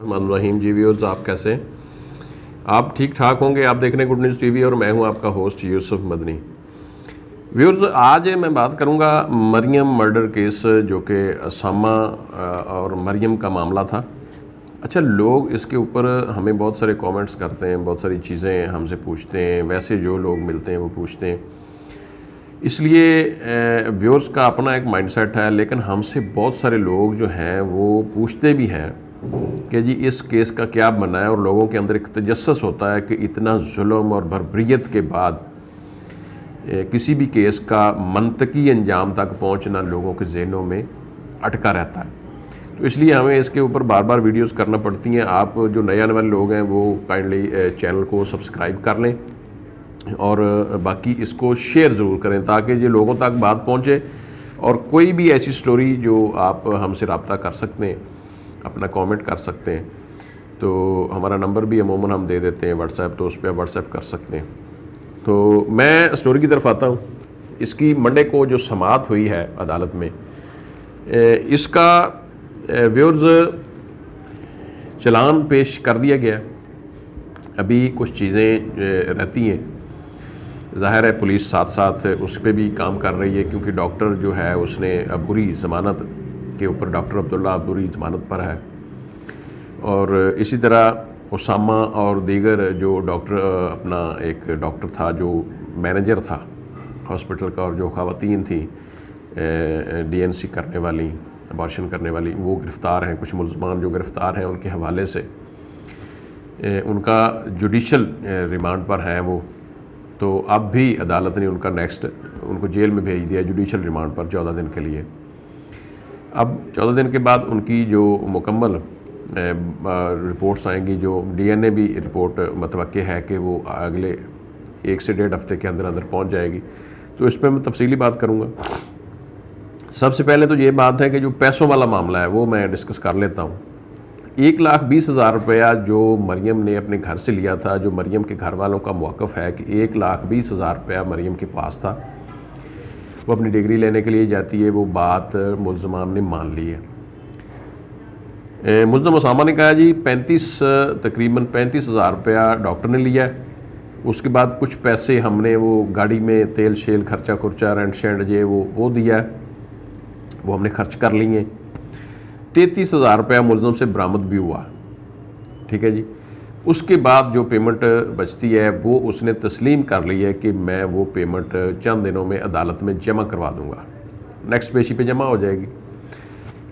الرحمن الرحیم جی ویورز، آپ کیسے ہیں؟ آپ ٹھیک ٹھاک ہوں گے۔ آپ دیکھ رہے ہیں گڈ نیوز ٹی وی اور میں ہوں آپ کا ہوسٹ یوسف مدنی۔ ویورز، آج میں بات کروں گا مریم مرڈر کیس، جو کہ اسامہ اور مریم کا معاملہ تھا۔ اچھا، لوگ اس کے اوپر ہمیں بہت سارے کامنٹس کرتے ہیں، بہت ساری چیزیں ہم سے پوچھتے ہیں، ویسے جو لوگ ملتے ہیں وہ پوچھتے ہیں۔ اس لیے ویورز کا اپنا ایک مائنڈ سیٹ ہے، لیکن ہم سے بہت سارے لوگ جو ہیں وہ پوچھتے بھی ہیں کہ جی اس کیس کا کیا بنا ہے، اور لوگوں کے اندر ایک تجسس ہوتا ہے کہ اتنا ظلم اور بربریت کے بعد کسی بھی کیس کا منطقی انجام تک پہنچنا لوگوں کے ذہنوں میں اٹکا رہتا ہے۔ تو اس لیے ہمیں اس کے اوپر بار بار ویڈیوز کرنا پڑتی ہیں۔ آپ جو نئے آنے والے لوگ ہیں وہ کائنڈلی چینل کو سبسکرائب کر لیں، اور باقی اس کو شیئر ضرور کریں تاکہ یہ لوگوں تک بات پہنچے، اور کوئی بھی ایسی سٹوری جو آپ ہم سے رابطہ کر سکتے ہیں، اپنا کامنٹ کر سکتے ہیں۔ تو ہمارا نمبر بھی عموماً ہم دے دیتے ہیں واٹس ایپ، تو اس پہ آپ واٹس ایپ کر سکتے ہیں۔ تو میں اسٹوری کی طرف آتا ہوں۔ اس کی منڈے کو جو سماعت ہوئی ہے عدالت میں، اس کا ویورز چلان پیش کر دیا گیا۔ ابھی کچھ چیزیں رہتی ہیں، ظاہر ہے پولیس ساتھ ساتھ اس پہ بھی کام کر رہی ہے، کیونکہ ڈاکٹر جو ہے اس نے عبوری ضمانت کے اوپر، ڈاکٹر عبداللہ عبوری ضمانت پر ہے، اور اسی طرح اسامہ اور دیگر جو ڈاکٹر، اپنا ایک ڈاکٹر تھا جو مینیجر تھا ہاسپٹل کا، اور جو خواتین تھیں ڈی این سی کرنے والی، ابارشن کرنے والی، وہ گرفتار ہیں۔ کچھ ملزمان جو گرفتار ہیں ان کے حوالے سے ان کا جوڈیشل ریمانڈ پر ہیں وہ، تو اب بھی عدالت نے ان کا نیکسٹ ان کو جیل میں بھیج دیا جوڈیشل ریمانڈ پر 14 دن کے لیے۔ اب 14 دن کے بعد ان کی جو مکمل رپورٹس آئیں گی، جو ڈی این اے بھی رپورٹ متوقع ہے کہ وہ اگلے 1 سے 1.5 ہفتے کے اندر اندر پہنچ جائے گی، تو اس پہ میں تفصیلی بات کروں گا۔ سب سے پہلے تو یہ بات ہے کہ جو پیسوں والا معاملہ ہے وہ میں ڈسکس کر لیتا ہوں۔ 1,20,000 روپیہ جو مریم نے اپنے گھر سے لیا تھا، جو مریم کے گھر والوں کا موقف ہے کہ 1,20,000 روپیہ مریم کے پاس تھا، وہ اپنی ڈگری لینے کے لیے جاتی ہے، وہ بات ملزمان نے مان لی ہے۔ ملزم اسامہ نے کہا جی تقریباً 35,000 روپیہ ڈاکٹر نے لیا ہے، اس کے بعد کچھ پیسے ہم نے وہ گاڑی میں تیل شیل خرچہ رینٹ شینٹ وہ دیا ہے، وہ ہم نے خرچ کر لی ہیں۔ 33,000 روپیہ ملزم سے برآمد بھی ہوا، ٹھیک ہے جی۔ اس کے بعد جو پیمنٹ بچتی ہے وہ اس نے تسلیم کر لی ہے کہ میں وہ پیمنٹ چند دنوں میں عدالت میں جمع کروا دوں گا، نیکسٹ پیشی پہ جمع ہو جائے گی۔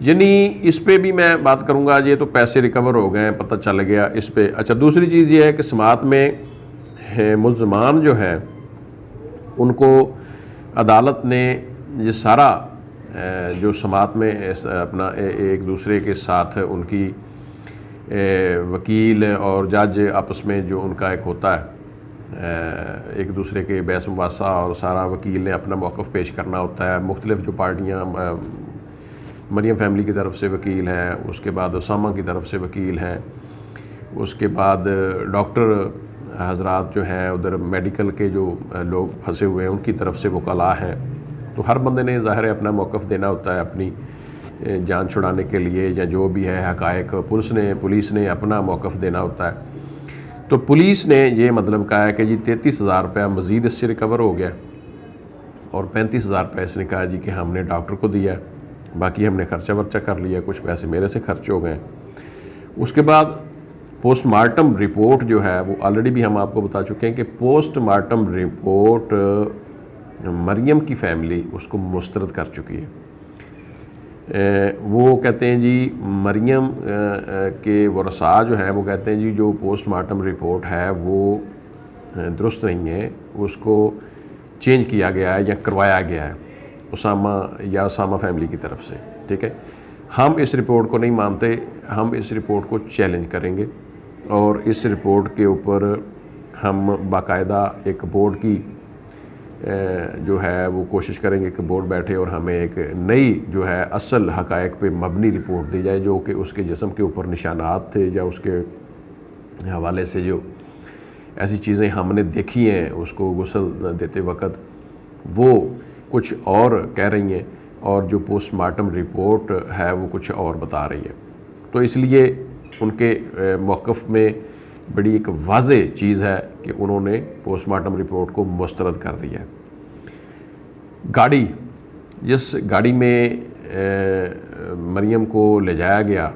یعنی اس پہ بھی میں بات کروں گا، یہ تو پیسے ریکور ہو گئے ہیں، پتہ چل گیا اس پہ۔ اچھا، دوسری چیز یہ ہے کہ سماعت میں ملزمان جو ہیں ان کو عدالت نے یہ سارا جو سماعت میں اپنا ایک دوسرے کے ساتھ ان کی وکیل اور جج آپس میں جو ان کا ایک ہوتا ہے ایک دوسرے کے بحث مباحثہ، اور سارا وکیل نے اپنا موقف پیش کرنا ہوتا ہے۔ مختلف جو پارٹیاں، مریم فیملی کی طرف سے وکیل ہیں، اس کے بعد اسامہ کی طرف سے وکیل ہیں، اس کے بعد ڈاکٹر حضرات جو ہیں ادھر میڈیکل کے جو لوگ پھنسے ہوئے ہیں ان کی طرف سے وکلاء ہیں، تو ہر بندے نے ظاہر ہے اپنا موقف دینا ہوتا ہے اپنی جان چھڑانے کے لیے، یا جو بھی ہے حقائق پولیس نے اپنا موقف دینا ہوتا ہے۔ تو پولیس نے یہ مطلب کہا ہے کہ جی 33,000 روپیہ مزید اس سے ریکور ہو گیا، اور 35,000 روپیہ اس نے کہا جی کہ ہم نے ڈاکٹر کو دیا ہے، باقی ہم نے خرچہ ورچہ کر لیا، کچھ پیسے میرے سے خرچ ہو گئے۔ اس کے بعد پوسٹ مارٹم رپورٹ جو ہے وہ آلریڈی بھی ہم آپ کو بتا چکے ہیں کہ پوسٹ مارٹم رپورٹ مریم کی فیملی اس کو مسترد کر چکی ہے۔ وہ کہتے ہیں جی مریم کے ورثاء جو ہیں وہ کہتے ہیں جی جو پوسٹ مارٹم رپورٹ ہے وہ درست نہیں ہے، اس کو چینج کیا گیا ہے یا کروایا گیا ہے اسامہ فیملی کی طرف سے، ٹھیک ہے۔ ہم اس رپورٹ کو نہیں مانتے، ہم اس رپورٹ کو چیلنج کریں گے، اور اس رپورٹ کے اوپر ہم باقاعدہ ایک بورڈ کی جو ہے وہ کوشش کریں گے کہ بورڈ بیٹھے اور ہمیں ایک نئی جو ہے اصل حقائق پہ مبنی رپورٹ دی جائے، جو کہ اس کے جسم کے اوپر نشانات تھے یا اس کے حوالے سے جو ایسی چیزیں ہم نے دیکھی ہیں اس کو غسل دیتے وقت، وہ کچھ اور کہہ رہی ہیں، اور جو پوسٹ مارٹم رپورٹ ہے وہ کچھ اور بتا رہی ہے۔ تو اس لیے ان کے موقف میں بڑی ایک واضح چیز ہے کہ انہوں نے پوسٹ مارٹم رپورٹ کو مسترد کر دیا ہے۔ گاڑی، جس گاڑی میں مریم کو لے جایا گیا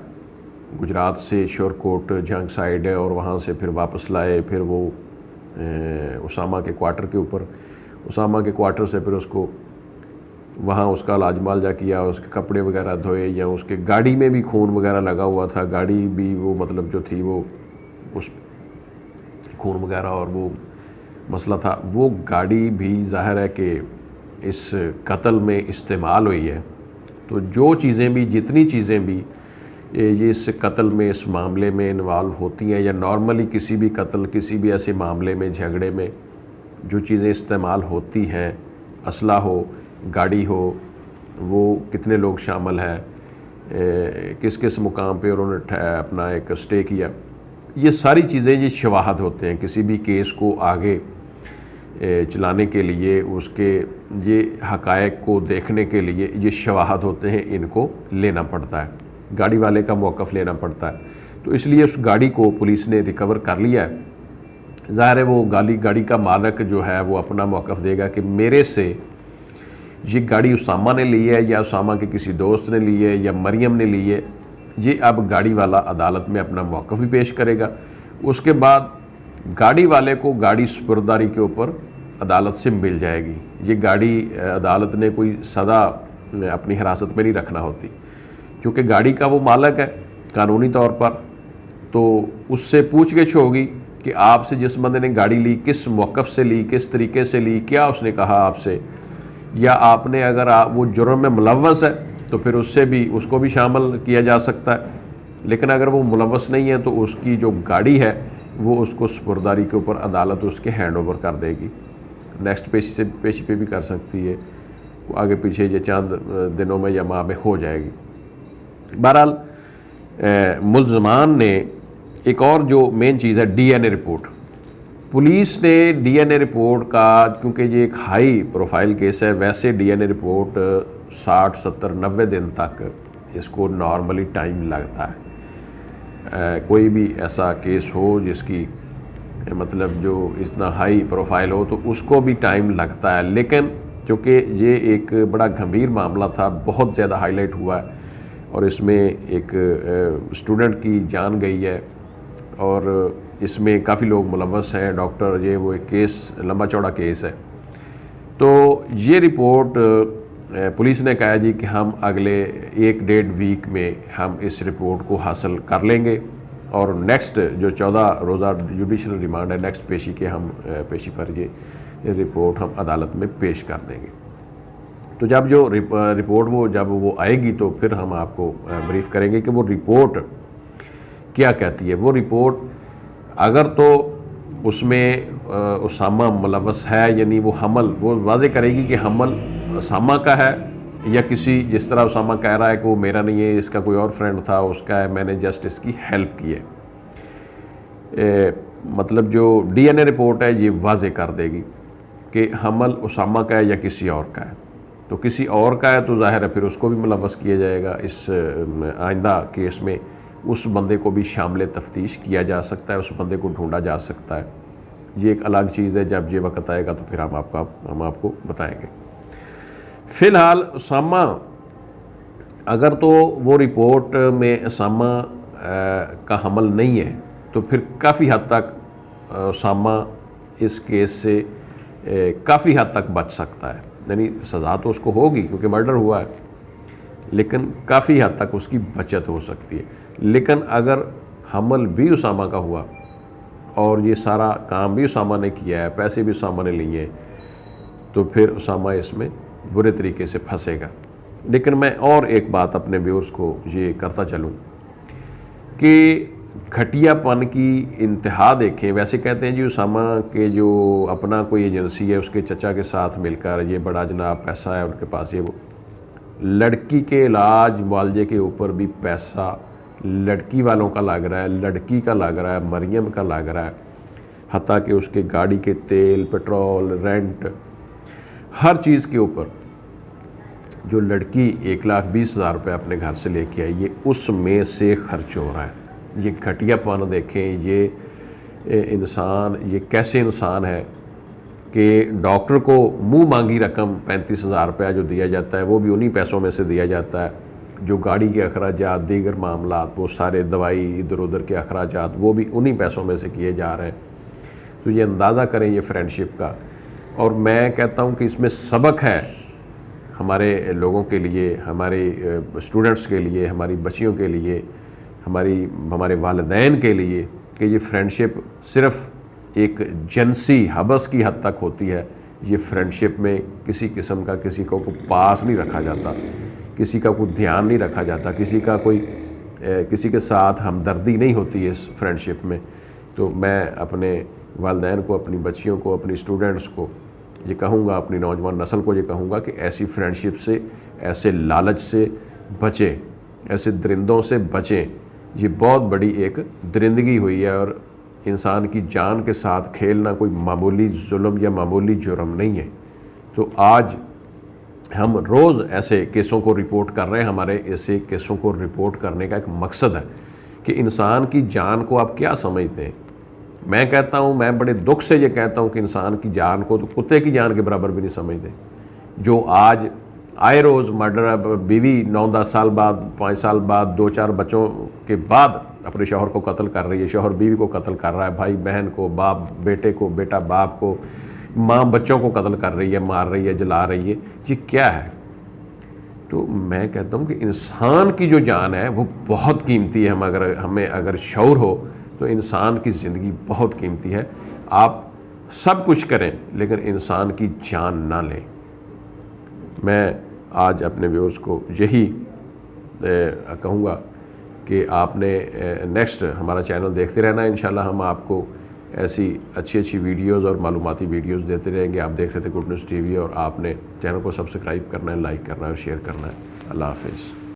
گجرات سے شورکوٹ جھنگ سائیڈ ہے اور وہاں سے پھر واپس لائے، پھر وہ اسامہ کے کوارٹر کے اوپر، اسامہ کے کوارٹر سے پھر اس کو وہاں اس کا علاج معالجہ کیا، اس کے کپڑے وغیرہ دھوئے، یا اس کے گاڑی میں بھی خون وغیرہ لگا ہوا تھا، گاڑی بھی وہ مطلب جو تھی وہ اس خون وغیرہ اور وہ مسئلہ تھا، وہ گاڑی بھی ظاہر ہے کہ اس قتل میں استعمال ہوئی ہے۔ تو جو چیزیں بھی، جتنی چیزیں بھی یہ اس قتل میں، اس معاملے میں انوالو ہوتی ہیں، یا نارملی کسی بھی قتل، کسی بھی ایسے معاملے میں، جھگڑے میں جو چیزیں استعمال ہوتی ہیں، اسلحہ ہو، گاڑی ہو، وہ کتنے لوگ شامل ہیں، کس کس مقام پہ انہوں نے اپنا ایک اسٹے کیا، یہ ساری چیزیں یہ شواہد ہوتے ہیں کسی بھی کیس کو آگے چلانے کے لیے، اس کے یہ حقائق کو دیکھنے کے لیے یہ شواہد ہوتے ہیں، ان کو لینا پڑتا ہے، گاڑی والے کا موقف لینا پڑتا ہے۔ تو اس لیے اس گاڑی کو پولیس نے ریکور کر لیا ہے۔ ظاہر ہے وہ گاڑی کا مالک جو ہے وہ اپنا موقف دے گا کہ میرے سے یہ گاڑی اسامہ نے لی ہے، یا اسامہ کے کسی دوست نے لی ہے، یا مریم نے لی ہے۔ یہ اب گاڑی والا عدالت میں اپنا موقف بھی پیش کرے گا۔ اس کے بعد گاڑی والے کو گاڑی سپرداری کے اوپر عدالت سے مل جائے گی۔ یہ گاڑی عدالت نے کوئی سدا اپنی حراست میں نہیں رکھنا ہوتی، کیونکہ گاڑی کا وہ مالک ہے قانونی طور پر، تو اس سے پوچھ گچھ ہوگی کہ آپ سے جس بندے نے گاڑی لی کس موقف سے لی، کس طریقے سے لی، کیا اس نے کہا آپ سے، یا آپ نے اگر وہ جرم میں ملوث ہے تو پھر اس کو بھی شامل کیا جا سکتا ہے، لیکن اگر وہ ملوث نہیں ہے تو اس کی جو گاڑی ہے وہ اس کو سپرداری کے اوپر عدالت اس کے ہینڈ اوور کر دے گی، نیکسٹ پیشی پہ بھی کر سکتی ہے، آگے پیچھے یہ چند دنوں میں یا ماہ میں ہو جائے گی۔ بہرحال ملزمان نے ایک اور جو مین چیز ہے ڈی این اے رپورٹ، پولیس نے ڈی این اے رپورٹ کا، کیونکہ یہ ایک ہائی پروفائل کیس ہے، ویسے ڈی این اے رپورٹ 60 70 90 دن تک اس کو نارملی ٹائم لگتا ہے۔ کوئی بھی ایسا کیس ہو جس کی مطلب جو اتنا ہائی پروفائل ہو تو اس کو بھی ٹائم لگتا ہے، لیکن چونکہ یہ ایک بڑا گھمبیر معاملہ تھا، بہت زیادہ ہائی لائٹ ہوا ہے، اور اس میں ایک اسٹوڈنٹ کی جان گئی ہے، اور اس میں کافی لوگ ملوث ہیں، ڈاکٹر، یہ وہ ایک کیس لمبا چوڑا کیس ہے۔ تو یہ رپورٹ پولیس نے کہا جی کہ ہم اگلے 1-1.5 ویک میں ہم اس رپورٹ کو حاصل کر لیں گے، اور نیکسٹ جو 14 روزہ جوڈیشل ریمانڈ ہے، نیکسٹ پیشی کے ہم پیشی پر یہ رپورٹ ہم عدالت میں پیش کر دیں گے۔ تو جب جو رپورٹ جب وہ آئے گی تو پھر ہم آپ کو بریف کریں گے کہ وہ رپورٹ کیا کہتی ہے۔ وہ رپورٹ اگر تو اس میں اسامہ ملوث ہے، یعنی وہ حمل وہ واضح کرے گی کہ حمل اسامہ کا ہے، یا کسی، جس طرح اسامہ کہہ رہا ہے کہ وہ میرا نہیں ہے، اس کا کوئی اور فرینڈ تھا، اس کا ہے، میں نے جسٹ اس کی ہیلپ کی ہے۔ مطلب جو ڈی این اے رپورٹ ہے یہ واضح کر دے گی کہ حمل اسامہ کا ہے یا کسی اور کا ہے۔ تو کسی اور کا ہے تو ظاہر ہے پھر اس کو بھی ملوث کیا جائے گا، اس آئندہ کیس میں اس بندے کو بھی شامل تفتیش کیا جا سکتا ہے، اس بندے کو ڈھونڈا جا سکتا ہے۔ یہ ایک الگ چیز ہے، جب یہ وقت آئے گا تو پھر ہم آپ کو بتائیں گے۔ فی الحال اسامہ، اگر تو وہ رپورٹ میں اسامہ کا حمل نہیں ہے تو پھر کافی حد تک اسامہ اس کیس سے کافی حد تک بچ سکتا ہے، یعنی سزا تو اس کو ہوگی کیونکہ مرڈر ہوا ہے، لیکن کافی حد تک اس کی بچت ہو سکتی ہے۔ لیکن اگر حمل بھی اسامہ کا ہوا اور یہ سارا کام بھی اسامہ نے کیا ہے، پیسے بھی اسامہ نے لیے ہیں، تو پھر اسامہ اس میں برے طریقے سے پھنسے گا۔ لیکن میں اور ایک بات اپنے ویورز کو یہ کرتا چلوں کہ گھٹیا پن کی انتہا دیکھیں۔ ویسے کہتے ہیں جی اسامہ کے جو اپنا کوئی ایجنسی ہے، اس کے چچا کے ساتھ مل کر، یہ بڑا جناب پیسہ ہے ان کے پاس، یہ وہ لڑکی کے علاج معالجے کے اوپر بھی پیسہ لڑکی والوں کا لگ رہا ہے، لڑکی کا لگ رہا ہے، مریم کا لگ رہا ہے، حتیٰ کہ اس کے گاڑی کے تیل، پیٹرول، رینٹ، ہر چیز کے اوپر جو لڑکی 1,20,000 روپے اپنے گھر سے لے کے آئی ہے، اس میں سے خرچ ہو رہا ہے۔ یہ گھٹیا پن دیکھیں، یہ انسان یہ کیسے انسان ہے کہ ڈاکٹر کو منہ مانگی رقم 35,000 روپیہ جو دیا جاتا ہے وہ بھی انہی پیسوں میں سے دیا جاتا ہے، جو گاڑی کے اخراجات، دیگر معاملات، وہ سارے دوائی ادھر ادھر کے اخراجات وہ بھی انہی پیسوں میں سے کیے جا رہے ہیں۔ تو یہ اندازہ کریں یہ فرینڈشپ کا، اور میں کہتا ہوں کہ اس میں سبق ہے ہمارے لوگوں کے لیے، ہمارے اسٹوڈنٹس کے لیے، ہماری بچیوں کے لیے، ہمارے والدین کے لیے، کہ یہ فرینڈشپ صرف ایک جنسی حبس کی حد تک ہوتی ہے۔ یہ فرینڈشپ میں کسی قسم کا کسی کو پاس نہیں رکھا جاتا، کسی کا کوئی دھیان نہیں رکھا جاتا، کسی کے ساتھ ہمدردی نہیں ہوتی ہے اس فرینڈشپ میں۔ تو میں اپنے والدین کو، اپنی بچیوں کو، اپنی اسٹوڈنٹس کو یہ کہوں گا، اپنی نوجوان نسل کو یہ کہوں گا کہ ایسی فرینڈشپ سے، ایسے لالچ سے بچیں، ایسے درندوں سے بچیں۔ یہ بہت بڑی ایک درندگی ہوئی ہے، اور انسان کی جان کے ساتھ کھیلنا کوئی معمولی ظلم یا معمولی جرم نہیں ہے۔ تو آج ہم روز ایسے کیسوں کو رپورٹ کر رہے ہیں۔ ہمارے ایسے کیسوں کو رپورٹ کرنے کا ایک مقصد ہے کہ انسان کی جان کو آپ کیا سمجھتے ہیں؟ میں کہتا ہوں، میں بڑے دکھ سے یہ کہتا ہوں کہ انسان کی جان کو تو کتے کی جان کے برابر بھی نہیں سمجھتے۔ جو آج آئے روز مرڈر، بیوی 9-10 سال بعد، 5 سال بعد، 2-4 بچوں کے بعد اپنے شوہر کو قتل کر رہی ہے، شوہر بیوی کو قتل کر رہا ہے، بھائی بہن کو، باپ بیٹے کو، بیٹا باپ کو، ماں بچوں کو قتل کر رہی ہے، مار رہی ہے، جلا رہی ہے، یہ کیا ہے؟ تو میں کہتا ہوں کہ انسان کی جو جان ہے وہ بہت قیمتی ہے۔ ہمیں اگر شعور ہو تو انسان کی زندگی بہت قیمتی ہے۔ آپ سب کچھ کریں لیکن انسان کی جان نہ لیں۔ میں آج اپنے ویورز کو یہی کہوں گا کہ آپ نے نیکسٹ ہمارا چینل دیکھتے رہنا ہے۔ انشاءاللہ ہم آپ کو ایسی اچھی ویڈیوز اور معلوماتی ویڈیوز دیتے رہیں گے۔ آپ دیکھ رہے تھے گڈ نیوز ٹی وی، اور آپ نے چینل کو سبسکرائب کرنا ہے، لائک کرنا ہے اور شیئر کرنا ہے۔ اللہ حافظ۔